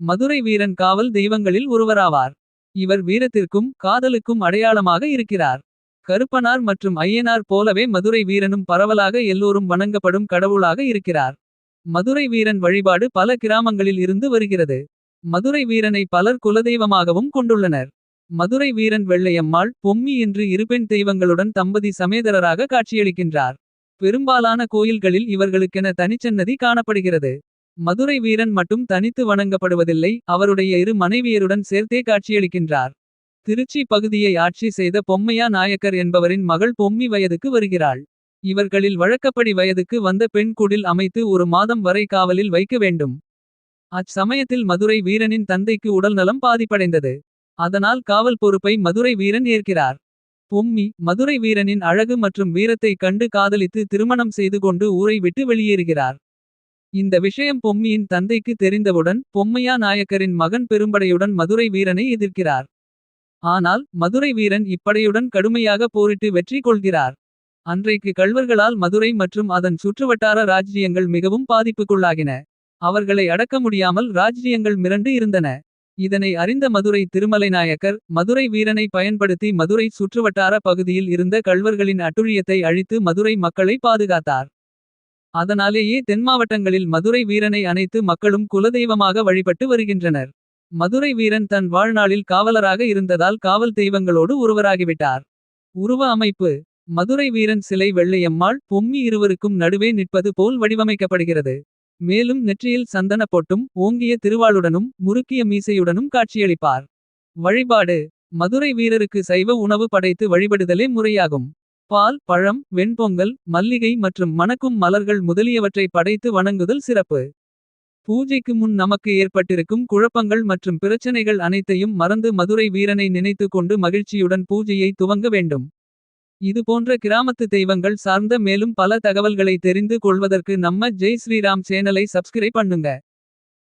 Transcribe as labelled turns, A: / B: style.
A: மதுரை வீரன் காவல் தெய்வங்களில் ஒருவராவார். இவர் வீரத்திற்கும் காதலுக்கும் அடையாளமாக இருக்கிறார். கருப்பனார் மற்றும் ஐயனார் போலவே மதுரை வீரனும் பரவலாக எல்லோரும் வணங்கப்படும் கடவுளாக இருக்கிறார். மதுரை வீரன் வழிபாடு பல கிராமங்களில் இருந்து வருகிறது. மதுரை வீரனை பலர் குலதெய்வமாகவும் கொண்டுள்ளனர். மதுரை வீரன் வெள்ளையம்மாள் பொம்மி என்று இருபெண் தெய்வங்களுடன் தம்பதி சமேதரராக காட்சியளிக்கின்றார். பெரும்பாலான கோயில்களில் இவர்களுக்கென தனிச்சன்னதி காணப்படுகிறது. மதுரை வீரன் மட்டும் தனித்து வணங்கப்படுவதில்லை, அவருடைய இரு மனைவியருடன் சேர்த்தே காட்சியளிக்கின்றார். திருச்சி பகுதியை ஆட்சி செய்த பொம்மையா நாயக்கர் என்பவரின் மகள் பொம்மி வயதுக்கு வருகிறாள். இவர்களில் வழக்கப்படி வயதுக்கு வந்த பெண் குடில் அமைத்து ஒரு மாதம் வரை காவலில் வைக்க வேண்டும். அச்சமயத்தில் மதுரை வீரனின் தந்தைக்கு உடல்நலம் பாதிப்படைந்தது. அதனால் காவல் பொறுப்பை மதுரை வீரன் ஏற்கிறார். பொம்மி மதுரை வீரனின் அழகு மற்றும் வீரத்தை கண்டு காதலித்து திருமணம் செய்து கொண்டு ஊரை விட்டு வெளியேறுகிறார். இந்த விஷயம் பொம்மியின் தந்தைக்கு தெரிந்தவுடன் பொம்மையா நாயக்கரின் மகன் பெரும்படையுடன் மதுரை வீரனை எதிர்க்கிறார். ஆனால் மதுரை வீரன் இப்படையுடன் கடுமையாக போரிட்டு வெற்றி கொள்கிறார். அன்றைக்கு கள்வர்களால் மதுரை மற்றும் அதன் சுற்றுவட்டார ராஜ்ஜியங்கள் மிகவும் பாதிப்புக்குள்ளாகின. அவர்களை அடக்க முடியாமல் ராஜ்ஜியங்கள் மிரண்டு இருந்தன. இதனை அறிந்த மதுரை திருமலை நாயக்கர் மதுரை வீரனை பயன்படுத்தி மதுரை சுற்றுவட்டார பகுதியில் இருந்த கள்வர்களின் அட்டுழியத்தை அழித்து மதுரை மக்களை பாதுகாத்தார். அதனாலேயே தென்மாவட்டங்களில் மதுரை வீரனை அனைத்து மக்களும் குலதெய்வமாக வழிபட்டு வருகின்றனர். மதுரை வீரன் தன் வாழ்நாளில் காவலராக இருந்ததால் காவல் தெய்வங்களோடு ஒருவராகிவிட்டார். உருவ அமைப்பு மதுரை வீரன் சிலை வெள்ளையம்மாள் பொம்மி இருவருக்கும் நடுவே நிற்பது போல் வடிவமைக்கப்படுகிறது. மேலும் நெற்றியில் சந்தன பொட்டும் ஓங்கிய திருவாளுடனும் முறுக்கிய மீசையுடனும் காட்சியளிப்பார். வழிபாடு மதுரை வீரருக்கு சைவ உணவு படைத்து வழிபடுதலே முறையாகும். பால் பழம் வெண்பொங்கல் மல்லிகை மற்றும் மணக்கும் மலர்கள் முதலியவற்றை படைத்து வணங்குதல் சிறப்பு. பூஜைக்கு முன் நமக்கு ஏற்பட்டிருக்கும் குழப்பங்கள் மற்றும் பிரச்சனைகள் அனைத்தையும் மறந்து மதுரை வீரனை நினைத்து கொண்டு மகிழ்ச்சியுடன் பூஜையை துவங்க வேண்டும். இது போன்ற கிராமத்து தெய்வங்கள் சார்ந்த மேலும் பல தகவல்களை தெரிந்து கொள்வதற்கு நம்ம ஜெய் ஸ்ரீராம் சேனலை சப்ஸ்கிரைப் பண்ணுங்க.